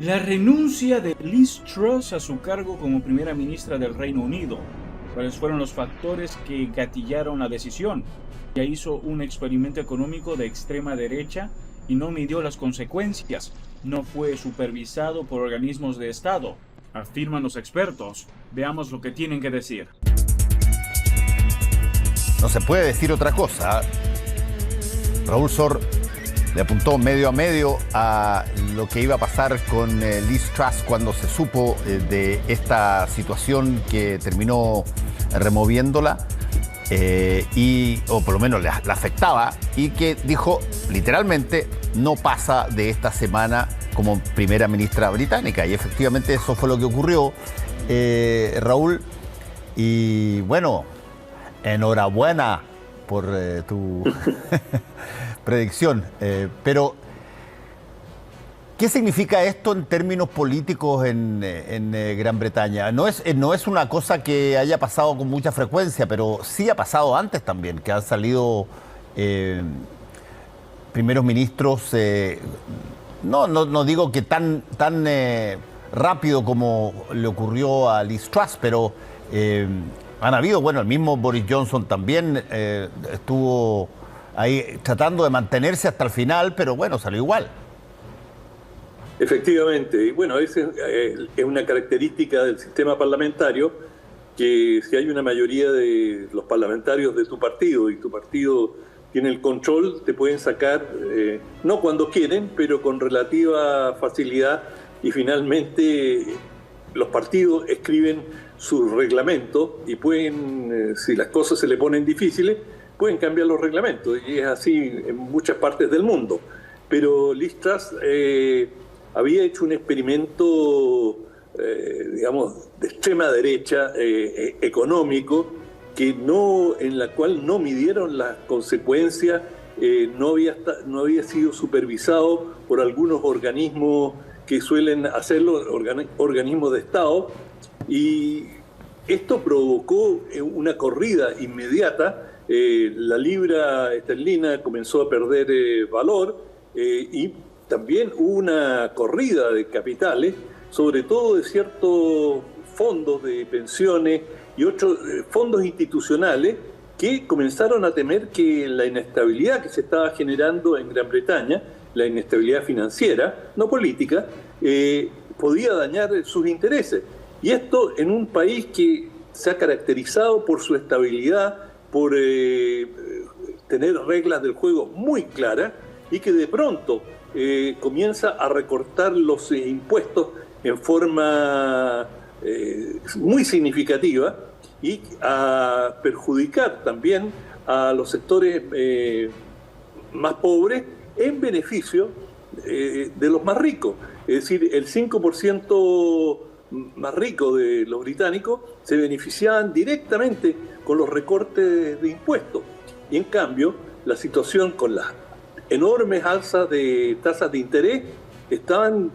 La renuncia de Liz Truss a su cargo como primera ministra del Reino Unido. ¿Cuáles fueron los factores que gatillaron la decisión? Ya hizo un experimento económico de extrema derecha y no midió las consecuencias. No fue supervisado por organismos de Estado, afirman los expertos. Veamos lo que tienen que decir. No se puede decir otra cosa. Raúl Sor le apuntó medio a medio a lo que iba a pasar con Liz Truss cuando se supo de esta situación que terminó removiéndola, o por lo menos la afectaba, y que dijo literalmente no pasa de esta semana como primera ministra británica. Y efectivamente eso fue lo que ocurrió, Raúl. Y bueno, enhorabuena por tu predicción. Pero, ¿qué significa esto en términos políticos en Gran Bretaña? No es una cosa que haya pasado con mucha frecuencia, pero sí ha pasado antes también, que han salido primeros ministros, no digo que tan rápido como le ocurrió a Liz Truss, pero han habido, bueno, el mismo Boris Johnson también estuvo ahí tratando de mantenerse hasta el final, pero bueno, salió igual. Efectivamente, y bueno, esa es una característica del sistema parlamentario, que si hay una mayoría de los parlamentarios de tu partido y tu partido tiene el control, te pueden sacar, no cuando quieren, pero con relativa facilidad, y finalmente los partidos escriben su reglamento y pueden, si las cosas se le ponen difíciles, pueden cambiar los reglamentos, y es así en muchas partes del mundo. Pero Liz Truss había hecho un experimento, digamos, de extrema derecha, económico, en la cual no midieron las consecuencias, no había sido supervisado por algunos organismos que suelen hacerlo, organismos de Estado, y esto provocó una corrida inmediata. La libra esterlina comenzó a perder valor, y también hubo una corrida de capitales, sobre todo de ciertos fondos de pensiones y otros fondos institucionales, que comenzaron a temer que la inestabilidad que se estaba generando en Gran Bretaña, la inestabilidad financiera, no política, podía dañar sus intereses. Y esto en un país que se ha caracterizado por su estabilidad, por tener reglas del juego muy claras, y que de pronto comienza a recortar los impuestos en forma muy significativa, y a perjudicar también a los sectores más pobres en beneficio de los más ricos. Es decir, el 5% más rico de los británicos se beneficiaban directamente con los recortes de impuestos. Y en cambio, la situación con las enormes alzas de tasas de interés están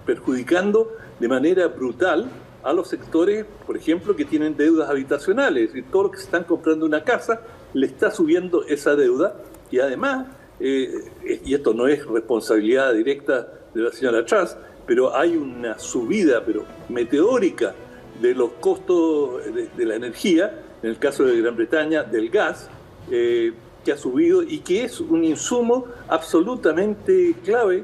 perjudicando de manera brutal a los sectores, por ejemplo, que tienen deudas habitacionales. Es decir, todos los que se están comprando una casa, le está subiendo esa deuda, y además, y esto no es responsabilidad directa de la señora Truss, pero hay una subida meteórica de los costos de la energía, en el caso de Gran Bretaña, del gas, que ha subido y que es un insumo absolutamente clave,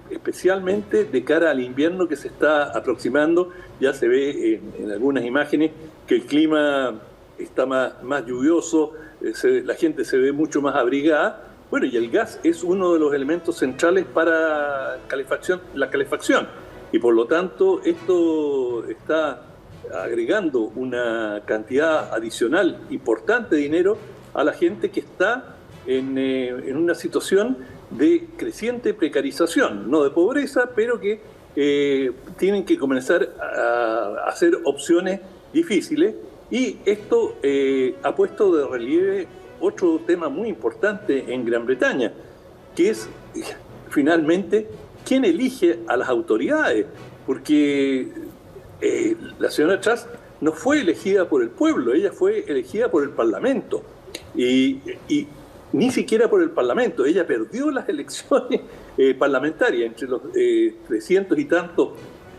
especialmente de cara al invierno que se está aproximando. Ya se ve en algunas imágenes que el clima está más lluvioso, la gente se ve mucho más abrigada. Bueno, y el gas es uno de los elementos centrales para la calefacción, y por lo tanto esto está agregando una cantidad adicional importante de dinero a la gente que está en una situación de creciente precarización, no de pobreza, pero que tienen que comenzar a hacer opciones difíciles. Y esto ha puesto de relieve otro tema muy importante en Gran Bretaña, que es finalmente quién elige a las autoridades, porque la señora Truss no fue elegida por el pueblo, ella fue elegida por el Parlamento, y ni siquiera por el Parlamento. Ella perdió las elecciones parlamentarias entre los 300 y tantos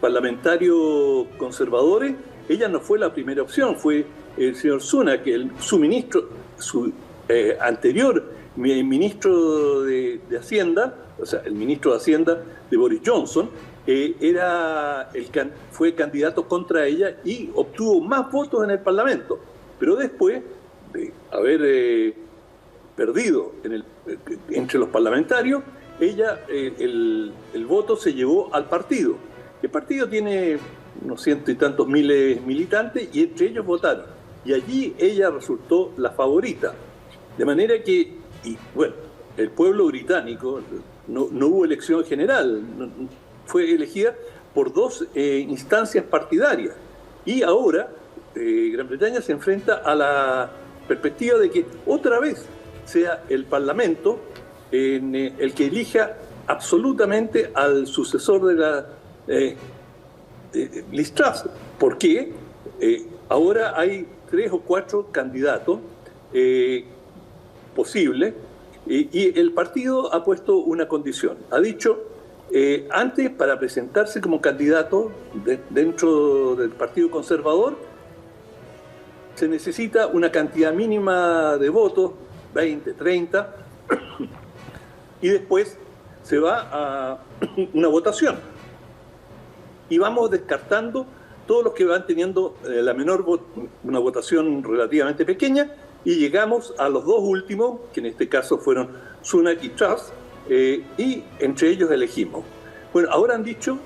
parlamentarios conservadores. Ella no fue la primera opción, fue el señor Sunak, su ministro, su anterior ministro de Hacienda, o sea, el ministro de Hacienda de Boris Johnson, fue candidato contra ella y obtuvo más votos en el Parlamento. Pero después de haber perdido entre los parlamentarios, ella el voto se llevó al partido. El partido tiene unos ciento y tantos miles militantes y entre ellos votaron. Y allí ella resultó la favorita. De manera que, el pueblo británico, no hubo elección general, fue elegida por 2 instancias partidarias. Y ahora Gran Bretaña se enfrenta a la perspectiva de que otra vez sea el Parlamento el que elija absolutamente al sucesor de la Liz Truss. ¿Por qué? Ahora hay 3 o 4 candidatos posibles y el partido ha puesto una condición. Ha dicho, antes para presentarse como candidato dentro del Partido Conservador, se necesita una cantidad mínima de votos, 20, 30, y después se va a una votación. Y vamos descartando todos los que van teniendo una votación relativamente pequeña, y llegamos a los 2 últimos, que en este caso fueron Sunak y Truss, y entre ellos elegimos. Bueno, ahora han dicho,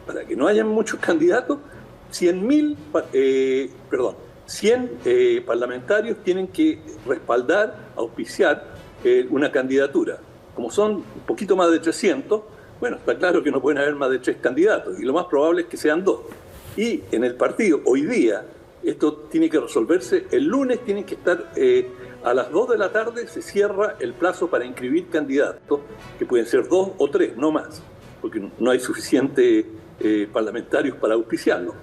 para que no hayan muchos candidatos, 100 parlamentarios tienen que respaldar, auspiciar una candidatura. Como son un poquito más de 300, bueno, está claro que no pueden haber más de 3 candidatos, y lo más probable es que sean 2. Y en el partido, hoy día, esto tiene que resolverse, el lunes tienen que estar, a las 2 de la tarde se cierra el plazo para inscribir candidatos, que pueden ser 2 o 3, no más, porque no hay suficientes parlamentarios para auspiciarlo.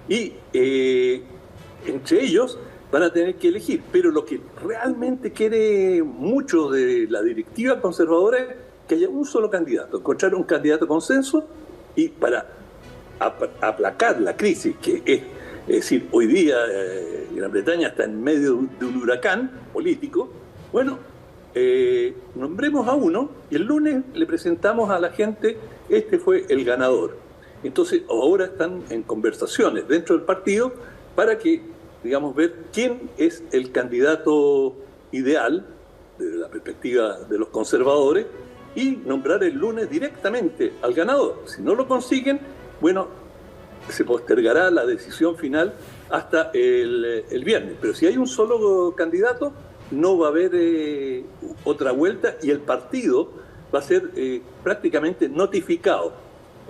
Y entre ellos van a tener que elegir, pero lo que realmente quiere mucho de la directiva conservadora es que haya un solo candidato, encontrar un candidato consenso, y para aplacar la crisis que es decir, hoy día Gran Bretaña está en medio de un huracán político. Bueno, nombremos a uno y el lunes le presentamos a la gente, este fue el ganador. Entonces ahora están en conversaciones dentro del partido para que, digamos, ver quién es el candidato ideal desde la perspectiva de los conservadores y nombrar el lunes directamente al ganador. Si no lo consiguen, bueno, se postergará la decisión final hasta el viernes. Pero si hay un solo candidato, no va a haber otra vuelta y el partido va a ser prácticamente notificado.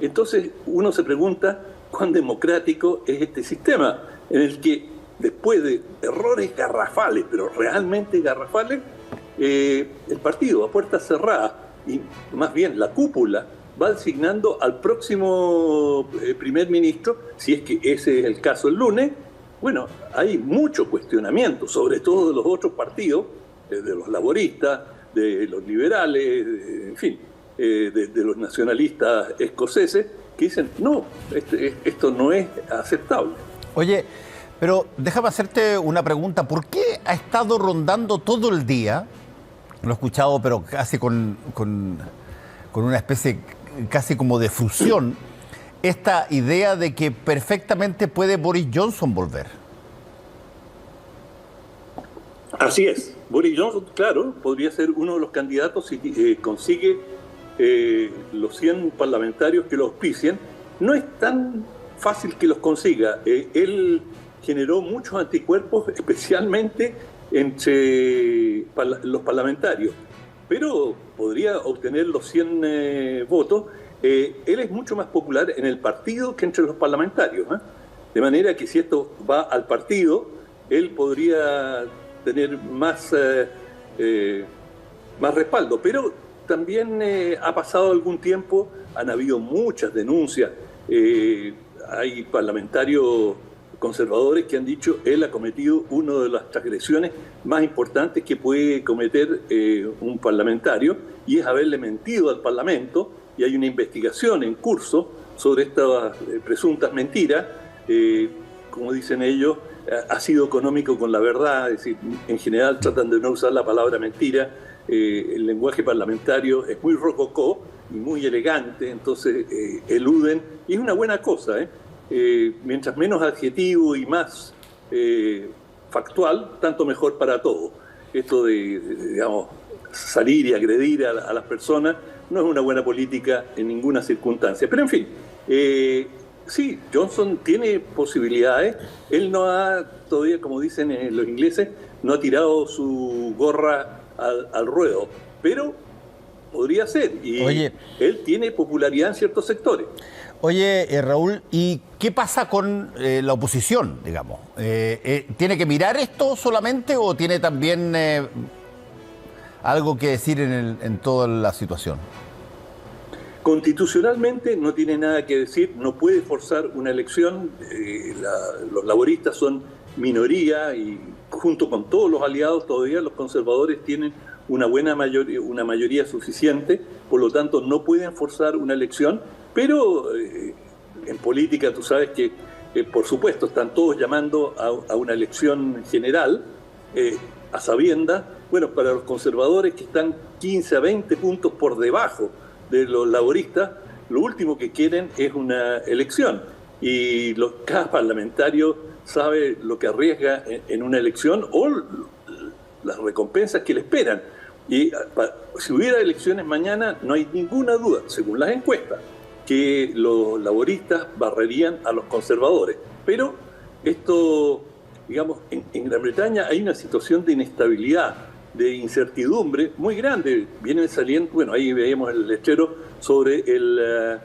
Entonces uno se pregunta cuán democrático es este sistema, en el que después de errores garrafales, pero realmente garrafales, el partido a puertas cerradas, y más bien la cúpula, va designando al próximo primer ministro, si es que ese es el caso el lunes. Bueno, hay mucho cuestionamiento, sobre todo de los otros partidos, de los laboristas, de los liberales, en fin, de los nacionalistas escoceses, que dicen, no, esto no es aceptable. Oye, pero déjame hacerte una pregunta. ¿Por qué ha estado rondando todo el día, lo he escuchado, pero casi con una especie casi como de fusión, esta idea de que perfectamente puede Boris Johnson volver? Así es. Boris Johnson, claro, podría ser uno de los candidatos si consigue los 100 parlamentarios que lo auspician. No es tan fácil que los consiga. Él generó muchos anticuerpos, especialmente entre los parlamentarios, pero podría obtener los 100 votos. Él es mucho más popular en el partido que entre los parlamentarios, ¿eh? De manera que si esto va al partido, él podría tener más respaldo. Pero también ha pasado algún tiempo, han habido muchas denuncias, hay parlamentarios conservadores que han dicho él ha cometido una de las transgresiones más importantes que puede cometer un parlamentario, y es haberle mentido al Parlamento, y hay una investigación en curso sobre estas presuntas mentiras. Como dicen ellos, ha sido económico con la verdad, es decir, en general tratan de no usar la palabra mentira. El lenguaje parlamentario es muy rococó y muy elegante, entonces eluden, y es una buena cosa, mientras menos adjetivo y más factual, tanto mejor para todos. Esto de digamos, salir y agredir a las personas no es una buena política en ninguna circunstancia. Pero en fin, sí, Johnson tiene posibilidades. Él no ha todavía, como dicen los ingleses, no ha tirado su gorra al ruedo, pero podría ser. Y él tiene popularidad en ciertos sectores. Oye, Raúl, ¿y qué pasa con la oposición, digamos? ¿Tiene que mirar esto solamente o tiene también algo que decir en toda la situación? Constitucionalmente no tiene nada que decir, no puede forzar una elección. Los laboristas son minoría y junto con todos los aliados todavía los conservadores tienen una mayoría suficiente, por lo tanto no pueden forzar una elección. Pero en política tú sabes que, por supuesto, están todos llamando a una elección general, a sabiendas. Bueno, para los conservadores que están 15 a 20 puntos por debajo de los laboristas, lo último que quieren es una elección. Y cada parlamentario sabe lo que arriesga en una elección o las recompensas que le esperan. Y si hubiera elecciones mañana, no hay ninguna duda, según las encuestas, que los laboristas barrerían a los conservadores. Pero esto, digamos, en Gran Bretaña hay una situación de inestabilidad, de incertidumbre muy grande. Vienen saliendo, bueno, ahí veíamos el lechero sobre el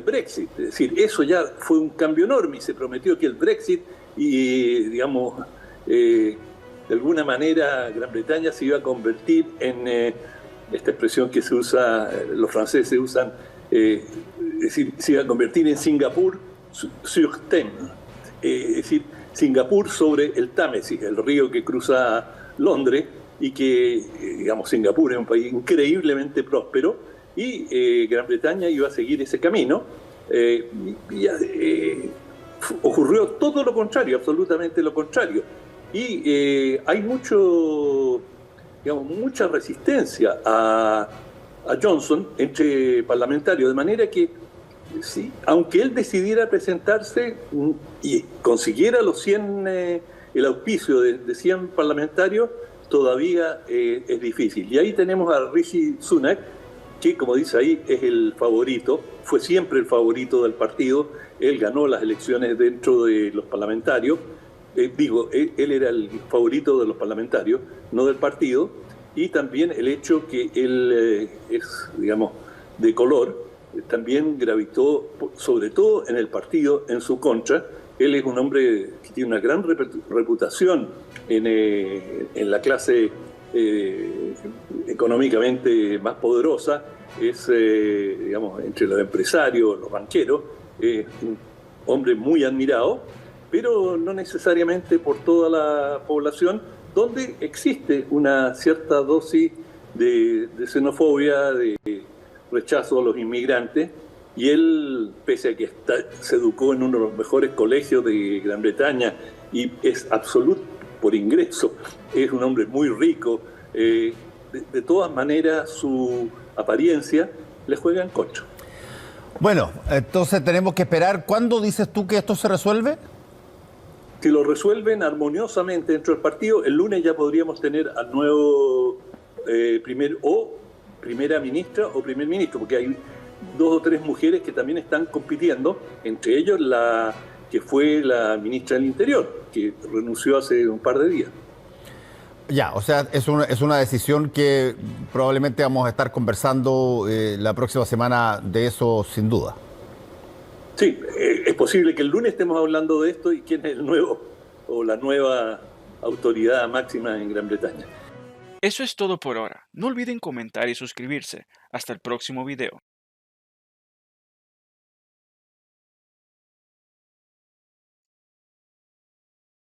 Brexit. Es decir, eso ya fue un cambio enorme y se prometió que el Brexit y, digamos, de alguna manera Gran Bretaña se iba a convertir en esta expresión que se usa, los franceses usan, es decir, se iba a convertir en Singapur sur Thames, es decir, Singapur sobre el Támesis, el río que cruza Londres, y que, digamos, Singapur es un país increíblemente próspero, y Gran Bretaña iba a seguir ese camino. Ocurrió todo lo contrario, absolutamente lo contrario. Y hay mucha resistencia a Johnson entre parlamentarios, de manera que, sí, aunque él decidiera presentarse y consiguiera el auspicio de 100 parlamentarios, todavía es difícil. Y ahí tenemos a Rishi Sunak, que, como dice ahí, es el favorito, fue siempre el favorito del partido. Él ganó las elecciones dentro de los parlamentarios. Él era el favorito de los parlamentarios, no del partido. Y también el hecho que él es, digamos, de color, también gravitó, sobre todo en el partido, en su contra. Él es un hombre que tiene una gran reputación en la clase económicamente más poderosa. Es, digamos, entre los empresarios, los banqueros, un hombre muy admirado, pero no necesariamente por toda la población, donde existe una cierta dosis de xenofobia, de rechazo a los inmigrantes. Y él, pese a que se educó en uno de los mejores colegios de Gran Bretaña y es absoluto por ingreso, es un hombre muy rico, de todas maneras su apariencia le juega en contra. Bueno, entonces tenemos que esperar. ¿Cuándo dices tú que esto se resuelve? Si lo resuelven armoniosamente dentro del partido, el lunes ya podríamos tener al nuevo primera ministra o primer ministro, porque hay 2 o 3 mujeres que también están compitiendo, entre ellos la que fue la ministra del Interior, que renunció hace un par de días. Ya, o sea, es una decisión que probablemente vamos a estar conversando la próxima semana de eso, sin duda. Sí, es posible que el lunes estemos hablando de esto y quién es el nuevo o la nueva autoridad máxima en Gran Bretaña. Eso es todo por ahora. No olviden comentar y suscribirse. Hasta el próximo video.